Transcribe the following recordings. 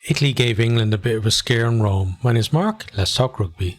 Italy gave England a bit of a scare in Rome. My name's Mark, let's talk rugby.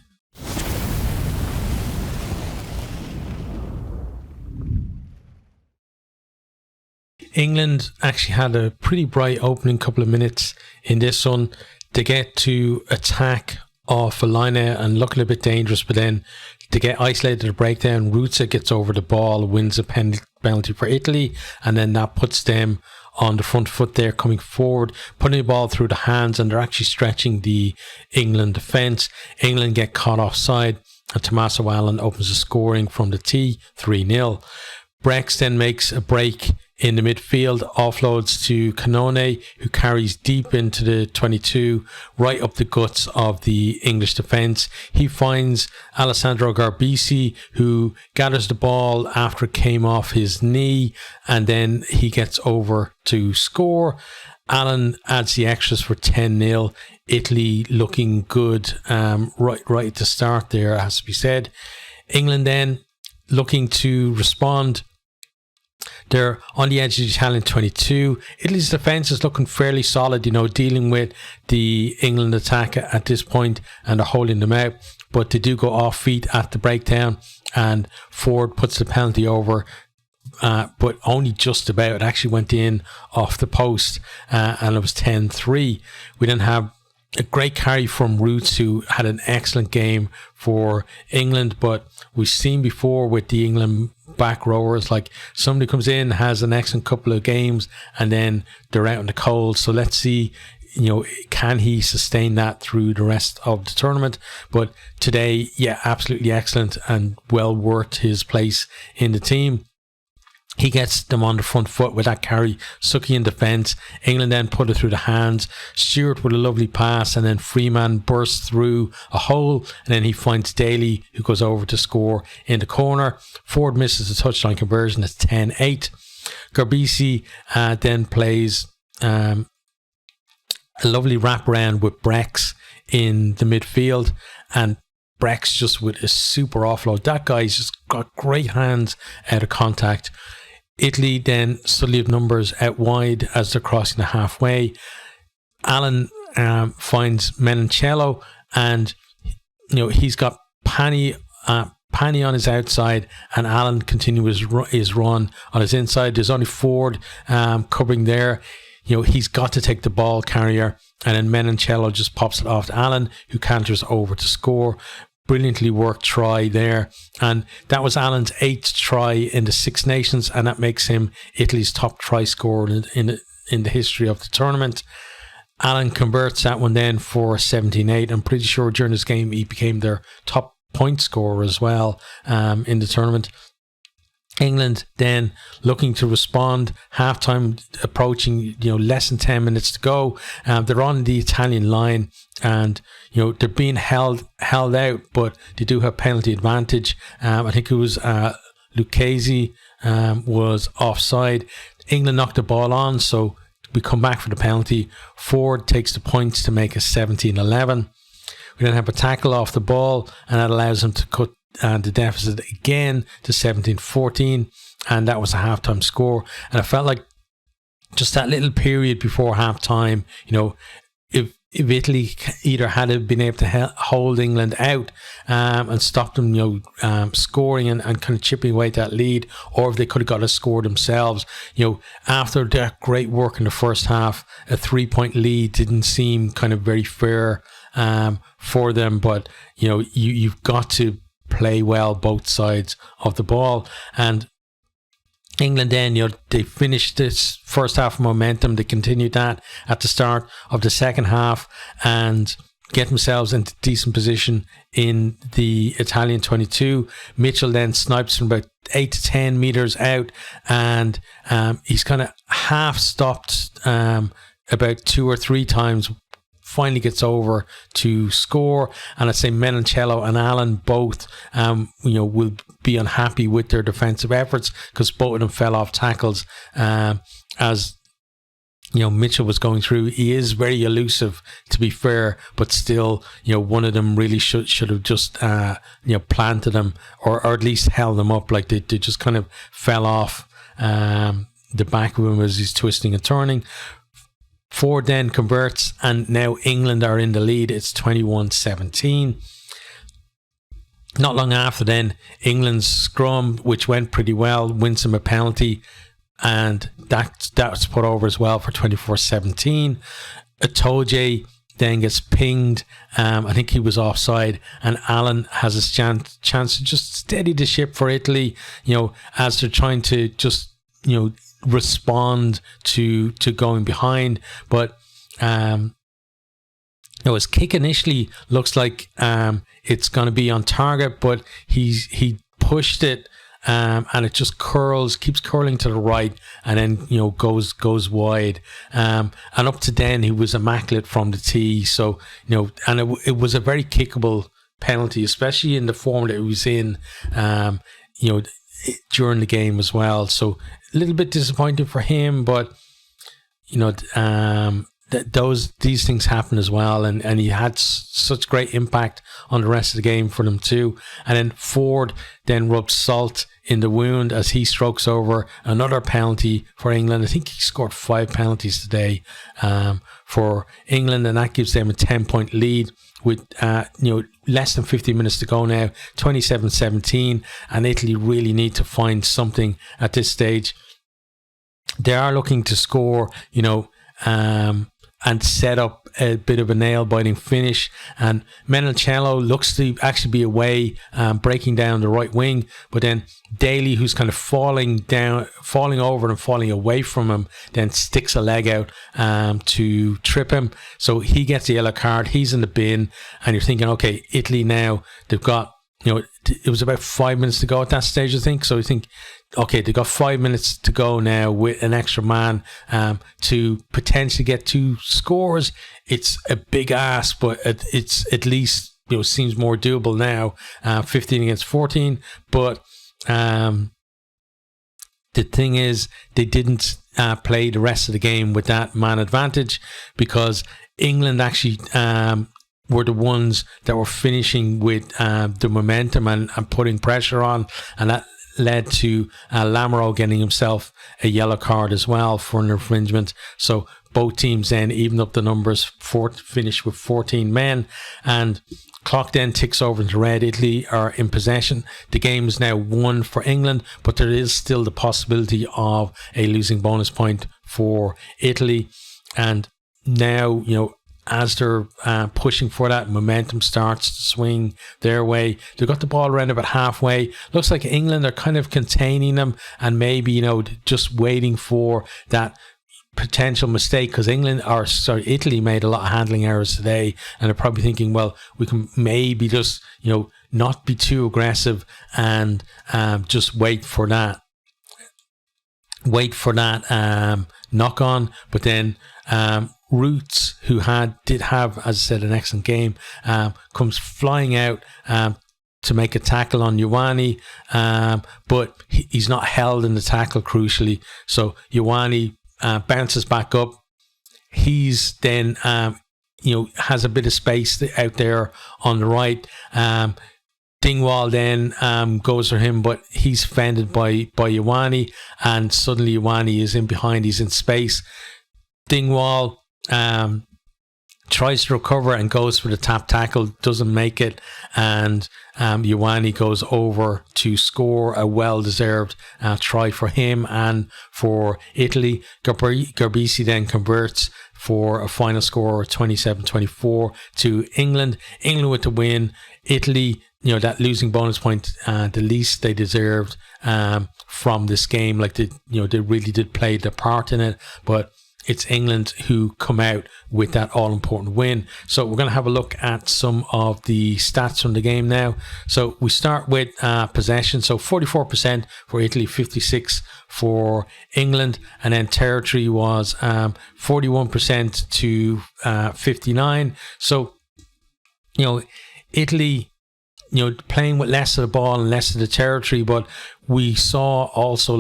England actually had a pretty bright opening couple of minutes in this one. They get to attack off a line out and looking a bit dangerous, but then they get isolated at a breakdown. Rutsa gets over the ball, wins a penalty for Italy, and then that puts them on the front foot there, coming forward, putting the ball through the hands, and they're actually stretching the England defence. England get caught offside, and Tommaso Allen opens the scoring from the tee, 3-0. Brex then makes a break in the midfield, offloads to Canone, who carries deep into the 22, right up the guts of the English defence. He finds Alessandro Garbisi, who gathers the ball after it came off his knee, and then he gets over to score. Allen adds the extras for 10-0. Italy looking good right at the start there, it has to be said. England then looking to respond. They're on the edge of the Italian 22. Italy's defence is looking fairly solid, dealing with the England attack at this point, and they're holding them out. But they do go off feet at the breakdown, and Ford puts the penalty over, but only just about. It actually went in off the post, and it was 10-3. We then have a great carry from Roots, who had an excellent game for England, but we've seen before with the England back rowers, like somebody comes in, has an excellent couple of games, and then they're out in the cold. So let's see, can he sustain that through the rest of the tournament? But today, yeah, absolutely excellent and well worth his place in the team. He gets them on the front foot with that carry. Sucky in defence. England then put it through the hands. Stewart with a lovely pass, and then Freeman bursts through a hole, and then he finds Daly, who goes over to score in the corner. Ford misses the touchline conversion. It's 10-8. Garbisi then plays a lovely wraparound with Brex in the midfield, and Brex just with a super offload. That guy's just got great hands out of contact. Italy then suddenly have numbers out wide as they're crossing the halfway. Allen finds Menoncello, and he's got Pani on his outside, and Allen continues his run on his inside. There's only Ford covering there. He's got to take the ball carrier, and then Menoncello just pops it off to Allen, who canters over to score. Brilliantly worked try there, and that was Allen's 8th try in the Six Nations, and that makes him Italy's top try scorer in the history of the tournament. Allen converts that one then for 17-8. I'm pretty sure during this game he became their top point scorer as well in the tournament. England then looking to respond, halftime approaching, less than 10 minutes to go. They're on the Italian line, and they're being held out, but they do have penalty advantage. I think it was Lucchese was offside. England knocked the ball on, so we come back for the penalty. Ford takes the points to make it 17-11. We then have a tackle off the ball, and that allows them to cut the deficit again to 17-14, and that was a halftime score. And I felt like just that little period before halftime, if Italy either had been able to hold England out and stop them, scoring and kind of chipping away at that lead, or if they could have got a score themselves, after that great work in the first half, a 3-point lead didn't seem kind of very fair for them. But you've got to play well both sides of the ball. And England then, they finished this first half momentum. They continued that at the start of the second half and get themselves into decent position in the Italian 22. Mitchell then snipes from about 8 to 10 meters out, and he's kind of half stopped about 2 or 3 times. Finally gets over to score, and I'd say Menoncello and Allen both will be unhappy with their defensive efforts, because both of them fell off tackles as Mitchell was going through. He is very elusive, to be fair, but still one of them really should have just planted him, or at least held him up. Like they just kind of fell off the back of him as he's twisting and turning. Ford then converts, and now England are in the lead. It's 21-17. Not long after then, England's scrum, which went pretty well, wins them a penalty, and that's put over as well for 24-17. Itoje then gets pinged. I think he was offside, and Allen has his chance to just steady the ship for Italy, as they're trying to just, respond to going behind. But his kick initially looks like it's going to be on target, but he pushed it, and it just keeps curling to the right, and then goes wide. And up to then he was a MacLeod from the tee, so and it was a very kickable penalty, especially in the form that it was in, during the game as well. So a little bit disappointing for him, but these things happen as well, and he had such great impact on the rest of the game for them too. And then Ford then rubbed salt in the wound as he strokes over another penalty for England. I think he scored 5 penalties today for England, and that gives them a 10-point lead with less than 50 minutes to go now, 27-17, and Italy really need to find something at this stage. They are looking to score, and set up a bit of a nail-biting finish. And Menelcello looks to actually be away, breaking down the right wing. But then Daly, who's kind of falling over and falling away from him, then sticks a leg out to trip him. So he gets the yellow card. He's in the bin. And you're thinking, okay, Italy now, they've got, it was about 5 minutes to go at that stage, I think. So you think, okay, they've got 5 minutes to go now with an extra man to potentially get 2 scores. It's a big ask, but it's at least seems more doable now. 15 against 14, but the thing is, they didn't play the rest of the game with that man advantage, because England actually were the ones that were finishing with the momentum and putting pressure on, and that led to Lamoureux getting himself a yellow card as well for an infringement. So both teams then evened up the numbers, finished with 14 men, and clock then ticks over into red. Italy are in possession. The game is now won for England, but there is still the possibility of a losing bonus point for Italy. And now, as they're pushing for that, momentum starts to swing their way. They've got the ball around about halfway. Looks like England are kind of containing them and maybe, just waiting for that potential mistake, because Italy made a lot of handling errors today, and they're probably thinking, well, we can maybe just, not be too aggressive and just wait for that knock on. But then Roots, who did have, as I said, an excellent game, comes flying out to make a tackle on Ioane, but he's not held in the tackle, crucially. So Ioane bounces back up. He's then, has a bit of space out there on the right. Dingwall then goes for him, but he's fended by Ioane, and suddenly Ioane is in behind. He's in space. Dingwall tries to recover and goes for the tap tackle, doesn't make it, and Ioane goes over to score a well-deserved try for him and for Italy. Garbisi then converts for a final score of 27-24 to England. England with the win. Italy, that losing bonus point, the least they deserved from this game. Like they really did play their part in it, but it's England who come out with that all-important win. So we're going to have a look at some of the stats from the game now. So we start with possession. So 44% for Italy, 56% for England. And then territory was 41% to 59%. So, Italy, playing with less of the ball and less of the territory, but we saw also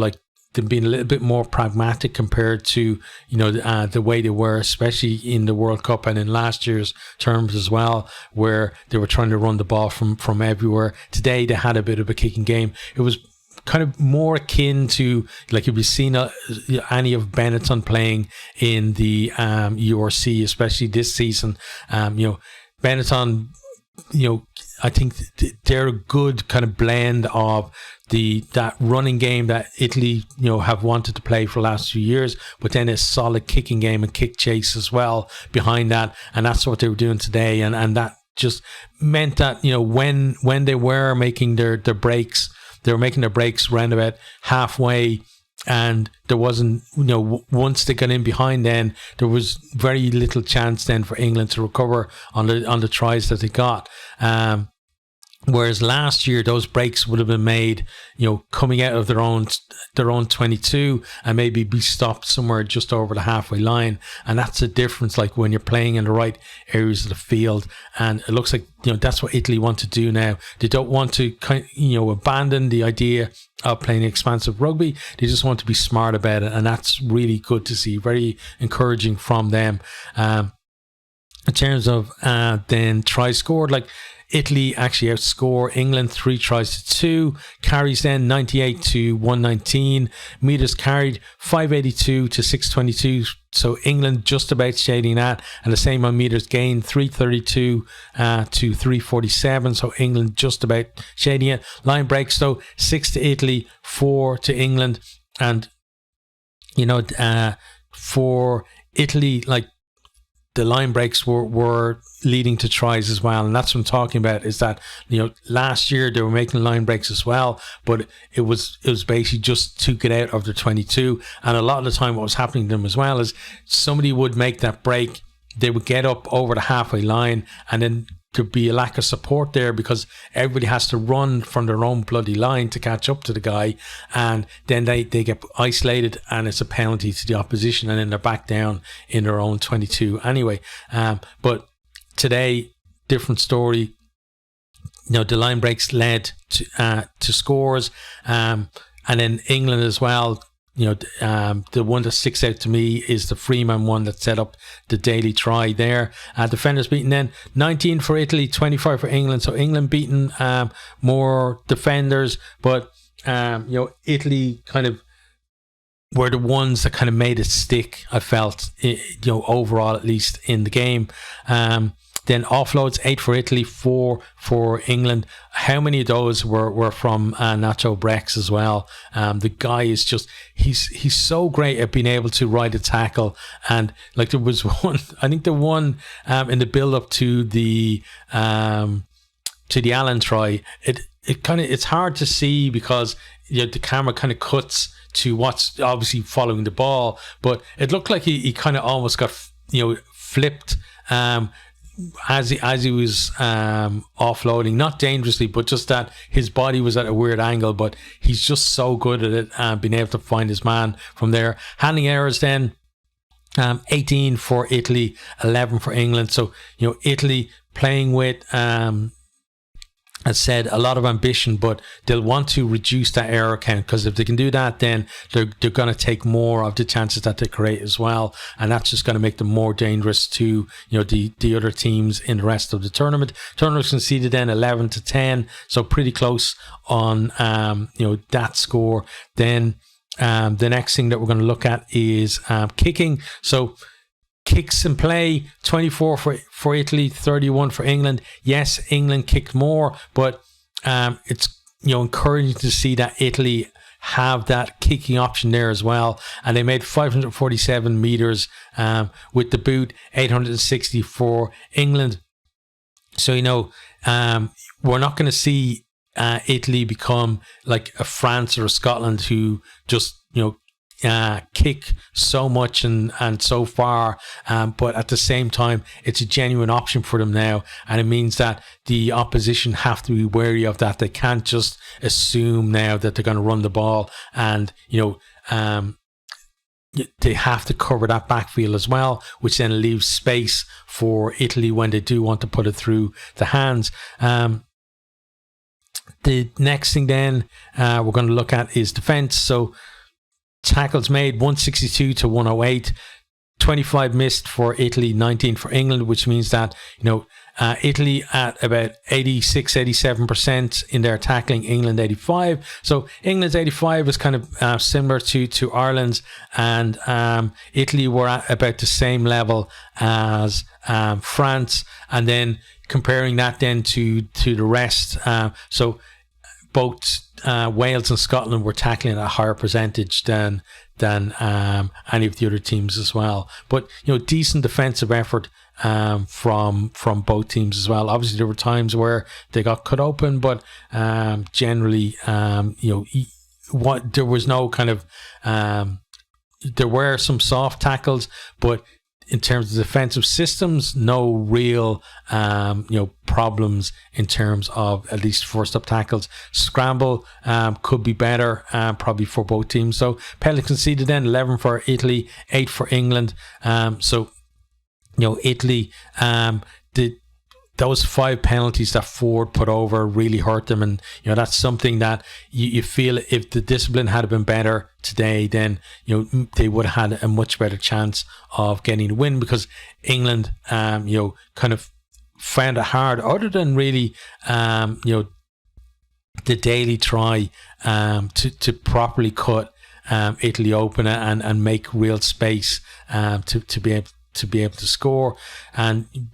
them being a little bit more pragmatic compared to the way they were, especially in the World Cup and in last year's terms as well, where they were trying to run the ball from everywhere. Today they had a bit of a kicking game. It was kind of more akin to, like, if you've seen any of Benetton playing in the URC, especially this season, Benetton, I think they're a good kind of blend of that running game that Italy, have wanted to play for the last few years, but then a solid kicking game and kick chase as well behind that. And that's what they were doing today. And that just meant that, when they were making their breaks, they were making their breaks around about halfway. And there wasn't, once they got in behind, then there was very little chance then for England to recover on the tries that they got. Whereas last year, those breaks would have been made, coming out of their own 22 and maybe be stopped somewhere just over the halfway line. And that's the difference, like when you're playing in the right areas of the field. And it looks like, that's what Italy want to do now. They don't want to abandon the idea of playing expansive rugby. They just want to be smart about it. And that's really good to see. Very encouraging from them. In terms of then tries scored, like, Italy actually outscore England 3-2. Carries then 98 to 119. Meters carried 582 to 622. So England just about shading that. And the same on meters gained, 332 to 347. So England just about shading it. Line breaks though, 6 to Italy, 4 to England. And, for Italy, like, the line breaks were leading to tries as well. And that's what I'm talking about, is that, last year they were making line breaks as well, but it was basically just to get out of the 22. And a lot of the time what was happening to them as well is somebody would make that break, they would get up over the halfway line, and then there'd be a lack of support there because everybody has to run from their own bloody line to catch up to the guy, and then they get isolated and it's a penalty to the opposition, and then they're back down in their own 22 anyway. But today, different story. The line breaks led to scores, and then England as well. The one that sticks out to me is the Freeman one that set up the daily try there. Defenders beaten then 19 for Italy, 25 for England. So England beaten more defenders, but Italy kind of were the ones that kind of made it stick, I felt, overall, at least in the game. Then offloads, 8 for Italy, 4 for England. How many of those were from Nacho Brex as well? The guy is just, he's so great at being able to ride a tackle. And like, there was one, I think the one in the build up to the Allen try, it's hard to see because the camera kind of cuts to what's obviously following the ball, but it looked like he kind of almost got flipped as he was offloading, not dangerously, but just that his body was at a weird angle. But he's just so good at it, being able to find his man from there. Handling errors then, 18 for Italy, 11 for England. So Italy playing with as said, a lot of ambition, but they'll want to reduce that error count, because if they can do that, then they're going to take more of the chances that they create as well, and that's just going to make them more dangerous to the other teams in the rest of the tournament. Tournament conceded then 11 to 10, so pretty close on that score. Then the next thing that we're going to look at is kicking. So kicks in play, 24 for Italy, 31 for England. Yes, England kicked more, but it's encouraging to see that Italy have that kicking option there as well. And they made 547 meters with the boot, 860 for England. So we're not going to see Italy become like a France or a Scotland who just kick so much and so far, but at the same time it's a genuine option for them now, and it means that the opposition have to be wary of that. They can't just assume now that they're going to run the ball, and they have to cover that backfield as well, which then leaves space for Italy when they do want to put it through the hands. The next thing then we're going to look at is defense. So tackles made, 162 to 108. 25 missed for Italy, 19 for England, which means that, Italy at about 86, 87% in their tackling, England 85. So England's 85 is kind of similar to Ireland's, and Italy were at about the same level as France. And then comparing that then to the rest, so both Wales and Scotland were tackling at a higher percentage than any of the other teams as well. But decent defensive effort from both teams as well. Obviously, there were times where they got cut open, but generally, there was no kind of there were some soft tackles, but in terms of defensive systems, no real problems in terms of at least first up tackles. Scramble could be better probably for both teams. So penalty conceded then 11 for Italy, 8 for England. Italy did those 5 penalties that Ford put over really hurt them, and that's something that you feel if the discipline had been better today, then they would have had a much better chance of getting the win, because England kind of found it hard, other than really the daily try to properly cut Italy open and make real space to be able to score.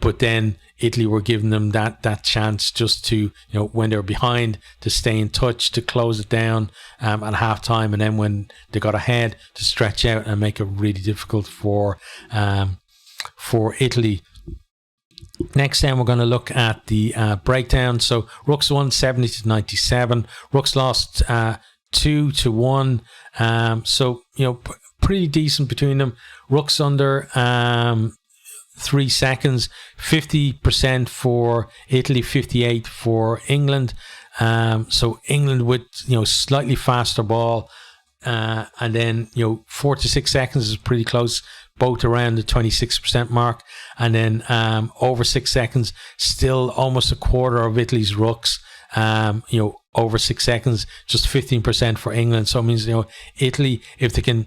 But then Italy were giving them that chance just to, when they were behind, to stay in touch, to close it down at half time, and then when they got ahead, to stretch out and make it really difficult for Italy. Next, then we're going to look at the breakdown. So Rooks won 70-97. Rooks lost 2-1. So pretty decent between them. Rooks under 3 seconds, 50% for Italy, 58% for England. So England with slightly faster ball, and then 4 to 6 seconds is pretty close, both around the 26% mark, and then over 6 seconds, still almost a quarter of Italy's Rooks. Over 6 seconds, just 15% for England. So it means Italy, if they can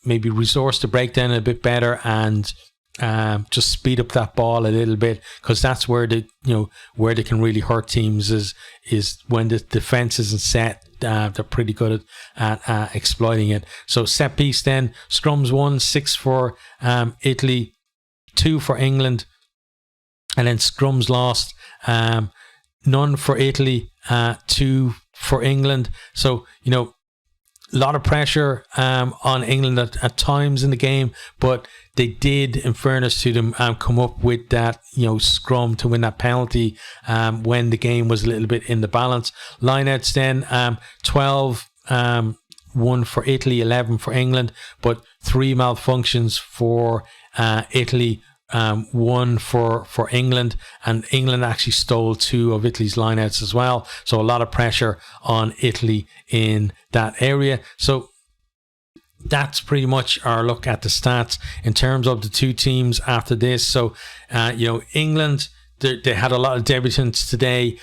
maybe resource the breakdown a bit better and just speed up that ball a little bit, because that's where they can really hurt teams is when the defense isn't set. They're pretty good at exploiting it. So set piece then, scrums won, 6 for Italy, 2 for England, and then scrums lost, none for Italy, 2 for England. So a lot of pressure on England at times in the game, but they did, in fairness to them, come up with that scrum to win that penalty when the game was a little bit in the balance. Lineouts then 12 1 for Italy, 11 for England, but 3 malfunctions for Italy, 1 for England, and England actually stole 2 of Italy's lineouts as well. So a lot of pressure on Italy in that area. So that's pretty much our look at the stats in terms of the two teams after this. So England, they had a lot of debutants today.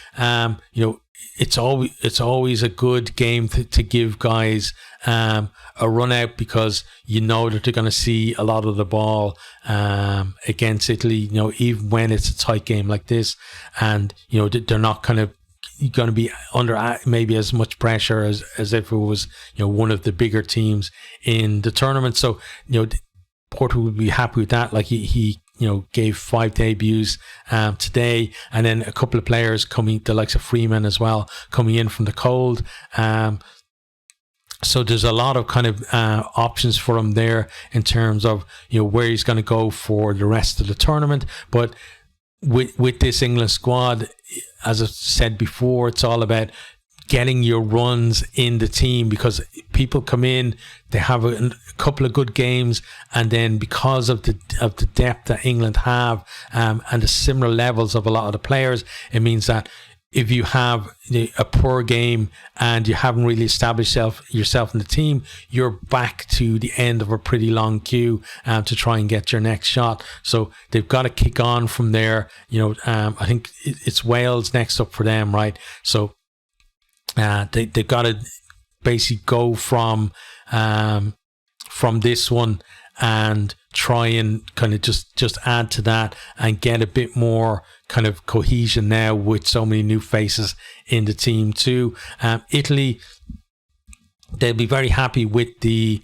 It's always a good game to give guys a run out, because that they're going to see a lot of the ball against Italy, even when it's a tight game like this, and they're not kind of going to be under maybe as much pressure as if it was one of the bigger teams in the tournament. So Porto would be happy with that. Like he gave 5 debuts today, and then a couple of players coming, the likes of Freeman as well, coming in from the cold. So there's a lot of kind of options for him there in terms of where he's going to go for the rest of the tournament. But with this England squad, as I said before, it's all about getting your runs in the team, because people come in, they have a couple of good games, and then because of the depth that England have and the similar levels of a lot of the players, it means that if you have a poor game and you haven't really established yourself in the team, you're back to the end of a pretty long queue to try and get your next shot. So they've got to kick on from there. I think it's Wales next up for them, right? So they've got to basically go from this one and try and kind of just add to that and get a bit more kind of cohesion now with so many new faces in the team too. Italy, they'll be very happy with the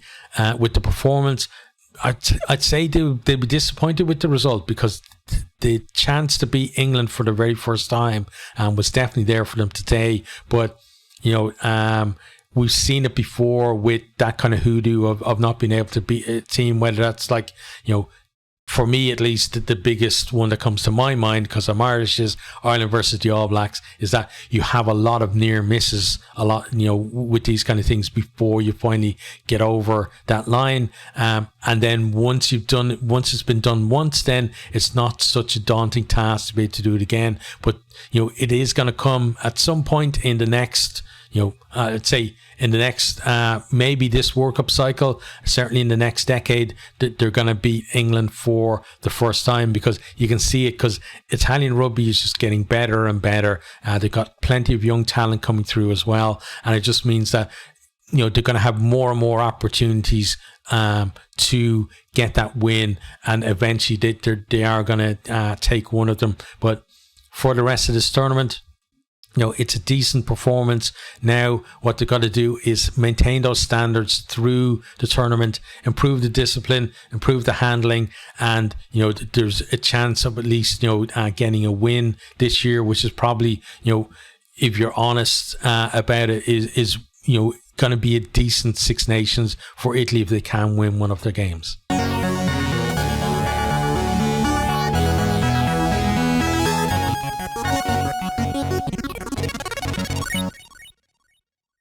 performance. I'd say they'll be disappointed with the result, because the chance to beat England for the very first time was definitely there for them today. But we've seen it before with that kind of hoodoo of not being able to beat a team, whether that's like, for me at least, the biggest one that comes to my mind, because I'm Irish, is Ireland versus the All Blacks, is that you have a lot of near misses, a lot, with these kind of things before you finally get over that line. And then once it's been done once, then it's not such a daunting task to be able to do it again. But, it is going to come at some point in the next, I'd say in the next, maybe this World Cup cycle, certainly in the next decade, that they're going to beat England for the first time, because you can see it, because Italian rugby is just getting better and better. They've got plenty of young talent coming through as well. And it just means that, they're going to have more and more opportunities to get that win. And eventually they are going to take one of them. But for the rest of this tournament, it's a decent performance. Now, what they've got to do is maintain those standards through the tournament, improve the discipline, improve the handling, and there's a chance of at least getting a win this year, which is probably, if you're honest about it, is going to be a decent Six Nations for Italy if they can win one of their games.